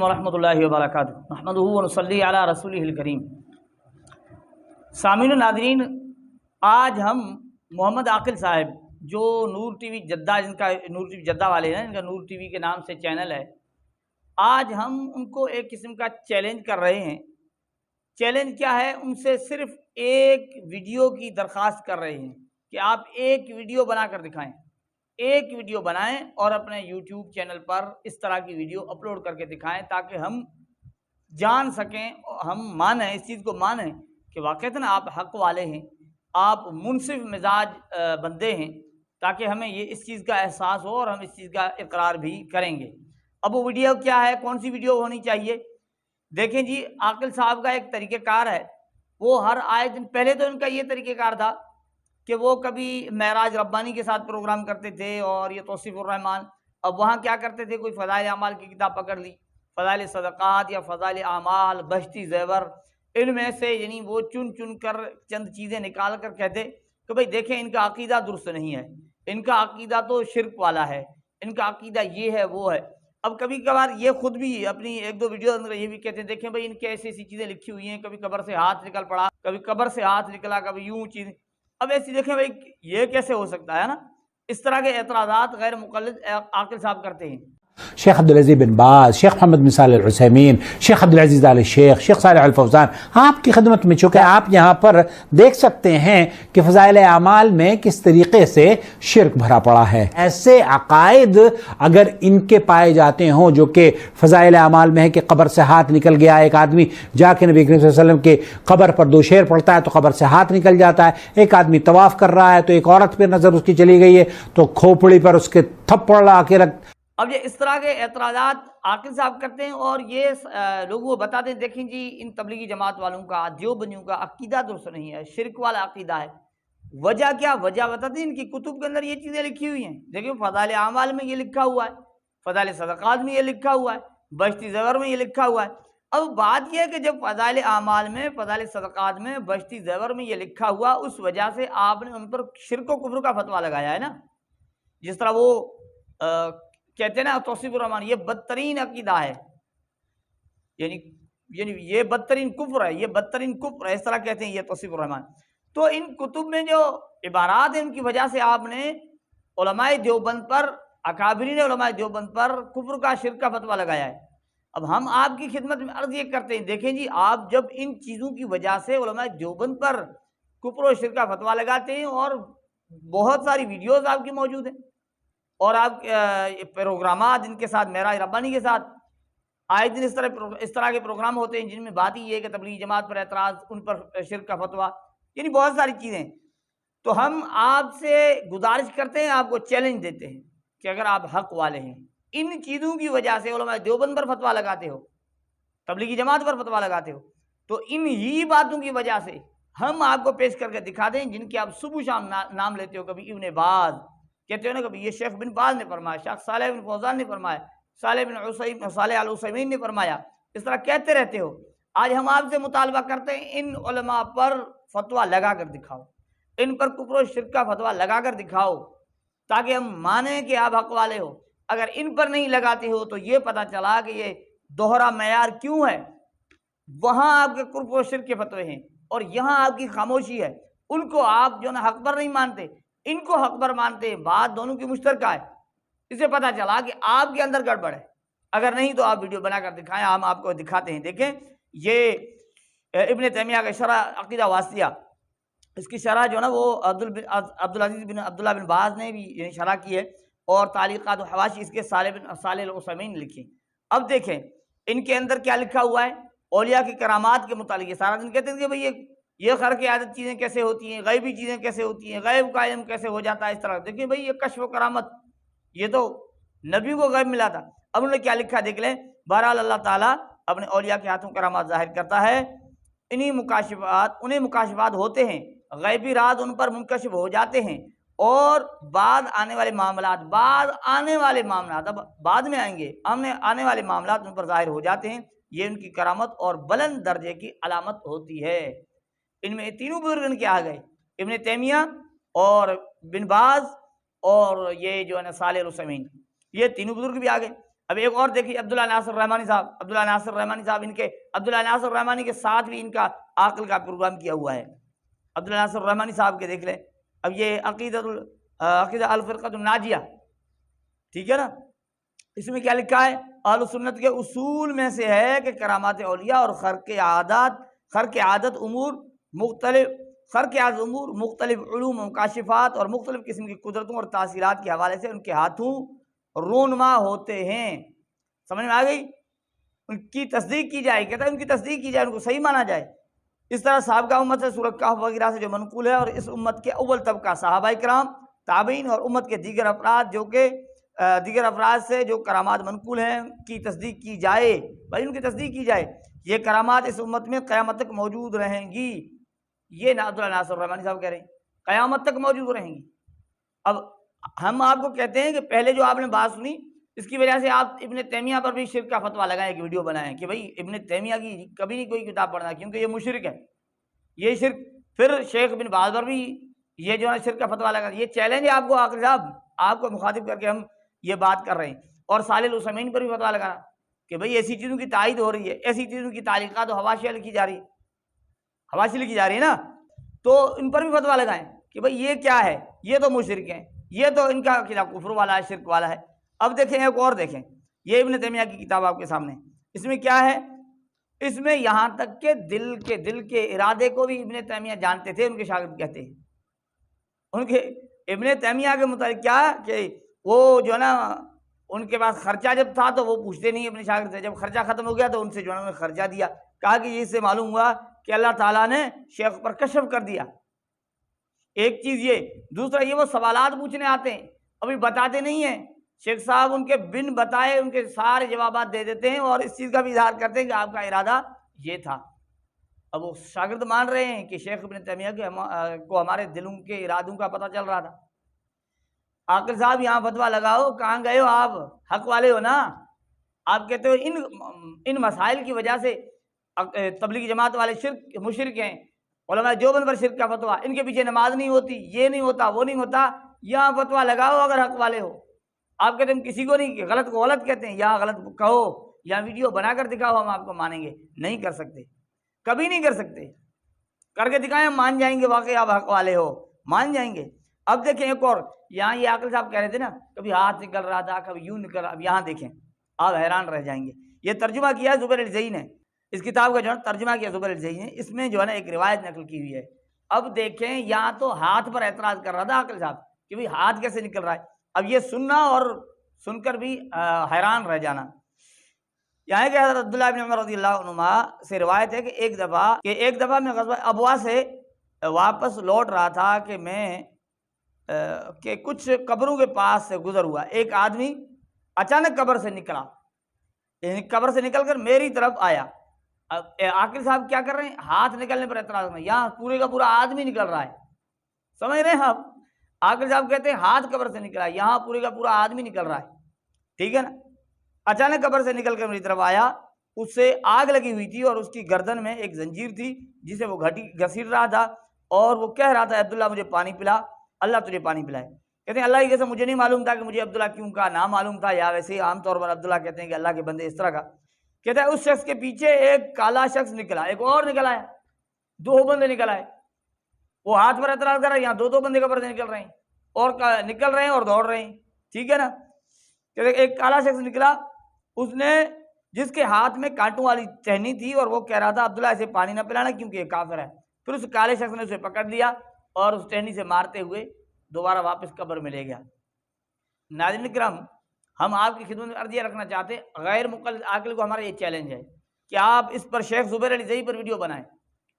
ورحمۃ اللہ وبرکاتہ نحمدہ ونصلی علی رسولہ الکریم۔ سامعین و ناظرین، آج ہم محمد عاقل صاحب جو نور ٹی وی جدہ، جن کا نور ٹی وی جدہ والے ہیں، ان کا نور ٹی وی کے نام سے چینل ہے، آج ہم ان کو ایک قسم کا چیلنج کر رہے ہیں۔ چیلنج کیا ہے؟ ان سے صرف ایک ویڈیو کی درخواست کر رہے ہیں کہ آپ ایک ویڈیو بنا کر دکھائیں، ایک ویڈیو بنائیں اور اپنے یوٹیوب چینل پر اس طرح کی ویڈیو اپلوڈ کر کے دکھائیں تاکہ ہم جان سکیں، ہم مانیں، اس چیز کو مانیں کہ واقعتاً آپ حق والے ہیں، آپ منصف مزاج بندے ہیں، تاکہ ہمیں یہ اس چیز کا احساس ہو اور ہم اس چیز کا اقرار بھی کریں گے۔ اب وہ ویڈیو کیا ہے؟ کون سی ویڈیو ہونی چاہیے؟ دیکھیں جی، عاقل صاحب کا ایک طریقہ کار ہے، وہ ہر آئے دن، پہلے تو ان کا یہ طریقہ کار تھا کہ وہ کبھی معراج ربانی کے ساتھ پروگرام کرتے تھے اور یہ توصیف الرحمان، اب وہاں کیا کرتے تھے، کوئی فضائل اعمال کی کتاب پکڑ لی، فضائل صدقات یا فضائل اعمال، بہشتی زیور، ان میں سے یعنی وہ چن کر چند چیزیں نکال کر کہتے کہ بھئی دیکھیں ان کا عقیدہ درست نہیں ہے، ان کا عقیدہ تو شرک والا ہے، ان کا عقیدہ یہ ہے وہ ہے۔ اب کبھی کبھار یہ خود بھی اپنی ایک دو ویڈیو اندر یہ بھی کہتے ہیں، دیکھیں بھئی ان کے ایسی چیزیں لکھی ہوئی ہیں، کبھی قبر سے ہاتھ نکل پڑا، کبھی قبر سے ہاتھ نکلا، کبھی یوں چیز۔ اب ایسی دیکھیں بھئی یہ کیسے ہو سکتا ہے نا؟ اس طرح کے اعتراضات غیر مقلد عاقل صاحب کرتے ہیں۔ شیخ عبدالعزیز بن باز، شیخ محمد بن صالح العثیمین، شیخ عبدالعزیز آل شیخ، شیخ صالح الفوزان آپ کی خدمت میں، چونکہ آپ یہاں پر دیکھ سکتے ہیں کہ فضائل اعمال میں کس طریقے سے شرک بھرا پڑا ہے۔ ایسے عقائد اگر ان کے پائے جاتے ہوں جو کہ فضائل اعمال میں ہے کہ قبر سے ہاتھ نکل گیا، ایک آدمی جا کے نبی کریم صلی اللہ علیہ وسلم کے قبر پر دو شیر پڑتا ہے تو قبر سے ہاتھ نکل جاتا ہے، ایک آدمی طواف کر رہا ہے تو ایک عورت پہ نظر اس کی چلی گئی ہے تو کھوپڑی پر اس کے تھپڑ لا کے اب یہ اس طرح کے اعتراضات عاقل صاحب کرتے ہیں اور یہ لوگوں کو بتاتے ہیں، دیکھیں جی ان تبلیغی جماعت والوں کا، دیوبندیوں کا عقیدہ درست نہیں ہے، شرک والا عقیدہ ہے۔ وجہ کیا؟ وجہ بتاتے ہیں، ان کی کتب کے اندر یہ چیزیں لکھی ہوئی ہیں۔ دیکھیں فضائل اعمال میں یہ لکھا ہوا ہے، فضائل صدقات میں یہ لکھا ہوا ہے، بہشتی زیور میں یہ لکھا ہوا ہے۔ اب بات یہ ہے کہ جب فضائل اعمال میں، فضائل صدقات میں، بہشتی زیور میں یہ لکھا ہوا، اس وجہ سے آپ نے ان پر شرک و کفر کا فتویٰ لگایا ہے نا۔ جس طرح وہ کہتے ہیں نا توصیف الرحمان، یہ بدترین عقیدہ ہے، یعنی یہ بدترین کفر ہے، یہ بدترین کفر ہے، اس طرح کہتے ہیں یہ توصیف الرحمان۔ تو ان کتب میں جو عبارات ہیں ان کی وجہ سے آپ نے علماء دیوبند پر، اکابرین علماء دیوبند پر کفر کا، شرک کا فتویٰ لگایا ہے۔ اب ہم آپ کی خدمت میں عرض یہ کرتے ہیں، دیکھیں جی آپ جب ان چیزوں کی وجہ سے علماء دیوبند پر کفر و شرک کا فتویٰ لگاتے ہیں اور بہت ساری ویڈیوز آپ کی موجود ہیں اور آپ پروگرامات جن کے ساتھ، معراج ربانی کے ساتھ آئے دن اس طرح کے پروگرام ہوتے ہیں جن میں بات ہی یہ ہے کہ تبلیغی جماعت پر اعتراض، ان پر شرک کا فتویٰ، یعنی بہت ساری چیزیں۔ تو ہم آپ سے گزارش کرتے ہیں، آپ کو چیلنج دیتے ہیں کہ اگر آپ حق والے ہیں، ان چیزوں کی وجہ سے علماء دیوبند پر فتویٰ لگاتے ہو، تبلیغی جماعت پر فتویٰ لگاتے ہو، تو ان ہی باتوں کی وجہ سے ہم آپ کو پیش کر کے دکھا دیں جن کے آپ صبح شام نام لیتے ہو، کبھی ابن باز کہتے ہو نا، کبھی یہ شیخ بن باز نے فرمایا، شیخ صالح بن فوزان نے فرمایا، صالح العثیمین نے فرمایا، اس طرح کہتے رہتے ہو۔ آج ہم آپ سے مطالبہ کرتے ہیں ان علماء پر فتویٰ لگا کر دکھاؤ، ان پر کفر و شرک کا فتویٰ لگا کر دکھاؤ تاکہ ہم مانیں کہ آپ حق والے ہو۔ اگر ان پر نہیں لگاتے ہو تو یہ پتہ چلا کہ یہ دوہرا معیار کیوں ہے، وہاں آپ کے کفر و شرک کے فتوے ہیں اور یہاں آپ کی خاموشی ہے۔ ان کو آپ جو نا حق پر نہیں مانتے، ان کو حق پر مانتے ہیں، بات دونوں کی مشترکہ ہے۔ اسے پتہ چلا کہ آپ کے اندر گڑبڑ ہے۔ اگر نہیں تو آپ ویڈیو بنا کر دکھائیں، ہم آپ کو دکھاتے ہیں۔ دیکھیں یہ ابن تیمیہ کا شرح عقیدہ واسطیہ، اس کی شرح جو نا وہ عبدالعزیز بن عبداللہ بن باز نے بھی شرح کی ہے اور تعلیقات و حواشی اس کے صالح العثیمین نے لکھی۔ اب دیکھیں ان کے اندر کیا لکھا ہوا ہے، اولیاء کی کرامات کے متعلق۔ یہ سارا دن کہتے ہیں کہ بھئی یہ خرق عادت چیزیں کیسے ہوتی ہیں، غیبی چیزیں کیسے ہوتی ہیں، غیب کا علم کیسے ہو جاتا ہے، اس طرح دیکھیں بھئی یہ کشف و کرامت، یہ تو نبی کو غیب ملا تھا۔ اب انہوں نے کیا لکھا دیکھ لیں۔ بہرحال اللہ تعالیٰ اپنے اولیاء کے ہاتھوں کرامات ظاہر کرتا ہے، انہیں مکاشفات ہوتے ہیں، غیبی راز ان پر منکشف ہو جاتے ہیں اور بعد آنے والے معاملات اب بعد میں آئیں گے، آنے والے معاملات ان پر ظاہر ہو جاتے ہیں۔ یہ ان کی کرامت اور بلند درجے کی علامت ہوتی ہے۔ ان میں تینوں بزرگ ان کے آ گئے، ابن تیمیہ اور بن باز اور یہ جو ہے نا صالح العثیمین، یہ تینوں بزرگ بھی آ گئے۔ اب ایک اور دیکھیے عبداللہ ناصر رحمانی صاحب، عبداللہ ناصر رحمانی صاحب، عبداللہ ناصر رحمانی کے ساتھ بھی ان کا عقل کا پروگرام کیا ہوا ہے۔ عبداللہ ناصر رحمانی صاحب کے دیکھ لیں۔ اب یہ عقیدہ الفرقۃ الناجیہ، ٹھیک ہے نا، اس میں کیا لکھا ہے؟ اہل سنت کے اصول میں سے ہے کہ کرامات اولیاء اور خرق عادت امور مختلف علوم و مکاشفات اور مختلف قسم کی قدرتوں اور تاثیرات کے حوالے سے ان کے ہاتھوں رونما ہوتے ہیں۔ سمجھ میں آ گئی؟ ان کی تصدیق کی جائے، کہتا ہے ان کی تصدیق کی جائے، ان کو صحیح مانا جائے۔ اس طرح سابقہ امت سے سورۃ کہف وغیرہ سے جو منقول ہے، اور اس امت کے اول طبقہ صحابہ کرام، تابعین اور امت کے دیگر افراد سے جو کرامات منقول ہیں کی تصدیق کی جائے، بھائی ان کی تصدیق کی جائے۔ یہ کرامات اس امت میں قیامت تک موجود رہیں گی۔ یہ عبداللہ ناصر رحمانی صاحب کہہ رہے ہیں قیامت تک موجود رہیں گی۔ اب ہم آپ کو کہتے ہیں کہ پہلے جو آپ نے بات سنی، اس کی وجہ سے آپ ابن تیمیہ پر بھی شرک کا فتویٰ لگائیں، ایک ویڈیو بنائیں کہ بھائی ابن تیمیہ کی کبھی نہیں کوئی کتاب پڑھنا کیونکہ یہ مشرک ہے، یہ شرک۔ پھر شیخ بن باز پر بھی یہ جو ہے شرک کا فتویٰ لگا۔ یہ چیلنج ہے آپ کو عاقل صاحب، آپ کو مخاطب کر کے ہم یہ بات کر رہے ہیں۔ اور صالح العثیمین پر بھی فتویٰ لگانا کہ بھئی ایسی چیزوں کی تائید ہو رہی ہے، ایسی چیزوں کی تعلیقات و حواشیاں لکھی جا رہی ہے نا، تو ان پر بھی فتویٰ لگائیں کہ بھئی یہ کیا ہے، یہ تو مشرک ہیں، یہ تو ان کا عقیدہ کفر والا ہے، شرک والا ہے۔ اب دیکھیں ایک اور دیکھیں، یہ ابن تیمیہ کی کتاب آپ کے سامنے، اس میں کیا ہے؟ اس میں یہاں تک کہ دل کے ارادے کو بھی ابن تیمیہ جانتے تھے، ان کے شاگرد کہتے ہیں۔ ان کے ابن تیمیہ کے متعلق کیا کہ وہ جو ہے نا ان کے پاس خرچہ جب تھا تو وہ پوچھتے نہیں اپنے شاگرد سے، جب خرچہ ختم ہو گیا تو ان سے جو ہے نا خرچہ دیا، کہا کہ اس سے معلوم ہوا کہ اللہ تعالیٰ نے شیخ پر کشف کر دیا۔ ایک چیز یہ، دوسرا یہ وہ سوالات پوچھنے آتے ہیں، ابھی بتاتے نہیں ہیں، شیخ صاحب ان کے بن بتائے ان کے سارے جوابات دے دیتے ہیں، اور اس چیز کا بھی اظہار کرتے ہیں کہ آپ کا ارادہ یہ تھا۔ اب وہ شاگرد مان رہے ہیں کہ شیخ ابن تیمیہ کو ہمارے دلوں کے ارادوں کا پتہ چل رہا تھا۔ عاقل صاحب یہاں فتویٰ لگاؤ، کہاں گئے ہو آپ؟ حق والے ہو نا؟ آپ کہتے ہو ان مسائل کی وجہ سے تبلیغی جماعت والے مشرک ہیں، علماء دیوبند پر شرک کا فتویٰ، ان کے پیچھے نماز نہیں ہوتی، یہ نہیں ہوتا، وہ نہیں ہوتا، یہاں فتویٰ لگاؤ اگر حق والے ہو۔ آپ کہتے ہیں ہم کسی کو نہیں، غلط کو غلط کہتے ہیں، یہاں غلط کہو، یہاں ویڈیو بنا کر دکھاؤ، ہم آپ کو مانیں گے۔ نہیں کر سکتے، کبھی نہیں کر سکتے، کر کے دکھائیں، ہم مان جائیں گے، واقعی آپ حق والے ہو، مان جائیں گے۔ اب دیکھیں ایک اور، یہاں یہ عاقل صاحب کہہ رہے تھے نا کبھی ہاتھ نکل رہا تھا، کبھی یوں نکل رہا، اب یہاں دیکھیں آپ حیران رہ جائیں گے۔ یہ ترجمہ کیا ہے زبیر الجئی نے، اس کتاب کا جو ہے ترجمہ کیا زبیر الجئی نے، اس میں جو ہے نا ایک روایت نقل کی ہوئی ہے۔ اب دیکھیں یہاں تو ہاتھ پر اعتراض کر رہا تھا عاقل صاحب کہ بھئی ہاتھ کیسے نکل رہا ہے، اب یہ سننا اور سن کر بھی حیران رہ جانا۔ یہاں کہ حضرت عبداللہ بن عمر رضی اللہ عنہما سے روایت ہے کہ ایک دفعہ میں غزوہ ابوا سے واپس لوٹ رہا تھا کہ کچھ قبروں کے پاس سے گزر ہوا، ایک آدمی اچانک قبر سے نکلا، یعنی قبر سے نکل کر میری طرف آیا۔ عاقل صاحب کیا کر رہے ہیں؟ ہاتھ نکلنے پر اعتراض کرنا، یہاں پورے کا پورا آدمی نکل رہا ہے، سمجھ رہے ہیں آپ؟ عاقل صاحب کہتے ہیں ہاتھ قبر سے نکلا، یہاں پورے کا پورا آدمی نکل رہا ہے، ٹھیک ہے نا۔ اچانک قبر سے نکل کر میری طرف آیا، اس سے آگ لگی ہوئی تھی اور اس کی گردن میں ایک زنجیر تھی جسے وہ گھسیٹ رہا تھا، اور وہ کہہ رہا تھا عبداللہ مجھے پانی پلا، اللہ تجھے پانی پلائے۔ کہتے ہیں اللہ کی قسم مجھے نہیں معلوم تھا کہ مجھے عبداللہ کیوں کہا، نام معلوم تھا یا ویسے ہی عام طور پر عبداللہ کہتے ہیں کہ اللہ کے بندے اس طرح کا۔ کہتا ہے اس شخص کے پیچھے ایک کالا شخص نکلا، ایک اور نکل آیا، دو بندے نکل آئے، وہ ہاتھ پر اعتراض کر رہے ہیں، یہاں دو بندے قبر سے نکل رہے ہیں اور دوڑ رہے ہیں، ٹھیک ہے نا۔ کہتے ہیں ایک کالا شخص نکلا، اس نے جس کے ہاتھ میں کانٹوں والی ٹہنی تھی، اور وہ کہہ رہا تھا عبداللہ اسے پانی نہ پلانا کیونکہ یہ کافر ہے۔ پھر اس کالے شخص نے اسے پکڑ لیا اور اس ٹہنی سے مارتے ہوئے دوبارہ واپس قبر میں لے گیا۔ ناظرین کرام، ہم آپ کی خدمت میں عرضیہ رکھنا چاہتے ہیں، غیر مقلد عاقل کو ہمارا یہ چیلنج ہے کہ آپ اس پر شیخ زبیر الجئی پر ویڈیو بنائیں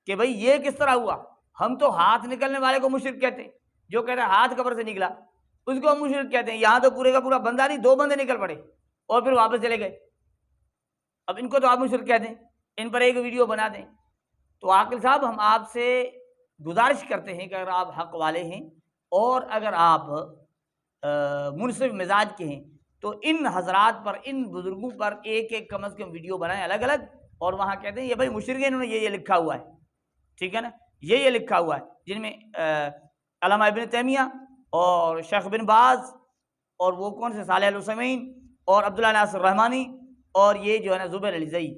کہ بھئی یہ کس طرح ہوا۔ ہم تو ہاتھ نکلنے والے کو مشرک کہتے ہیں، جو کہتا ہے ہاتھ قبر سے نکلا اس کو ہم مشرک کہتے ہیں، یہاں تو پورے کا پورا بندہ نہیں، دو بندے نکل پڑے اور پھر واپس چلے گئے، اب ان کو تو آپ مشرک کہتے ہیں، ان پر ایک ویڈیو بنا دیں۔ تو عاقل صاحب ہم آپ سے گزارش کرتے ہیں کہ اگر آپ حق والے ہیں اور اگر آپ منصف مزاج کے ہیں تو ان حضرات پر، ان بزرگوں پر ایک کم از کم ویڈیو بنائیں الگ الگ، اور وہاں کہتے ہیں یہ بھائی مشرک ہیں، انہوں نے یہ لکھا ہوا ہے، ٹھیک ہے نا، یہ لکھا ہوا ہے، جن میں علامہ ابن تیمیہ اور شیخ بن باز اور وہ کون سے صالح العثیمین اور عبداللہ ناصر رحمانی اور یہ جو ہے نا زبیر علی زئی،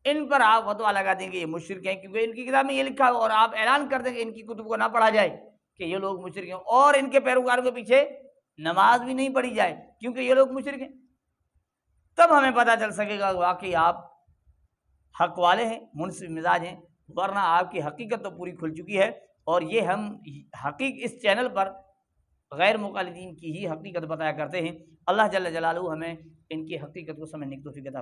ان پر آپ فتویٰ لگا دیں گے یہ مشرک ہیں، کیونکہ ان کی کتاب میں یہ لکھا ہے، اور آپ اعلان کر دیں گے ان کی کتب کو نہ پڑھا جائے کہ یہ لوگ مشرک ہیں، اور ان کے پیروکاروں کے پیچھے نماز بھی نہیں پڑھی جائے کیونکہ یہ لوگ مشرک ہیں، تب ہمیں پتہ چل سکے گا واقعی آپ حق والے ہیں، منصف مزاج ہیں، ورنہ آپ کی حقیقت تو پوری کھل چکی ہے۔ اور یہ ہم اس چینل پر غیر مقلدین کی ہی حقیقت بتایا کرتے ہیں۔ اللہ جل جلالہ ہمیں ان کی حقیقت کو سمجھنے کی توفیق عطا فرمائے۔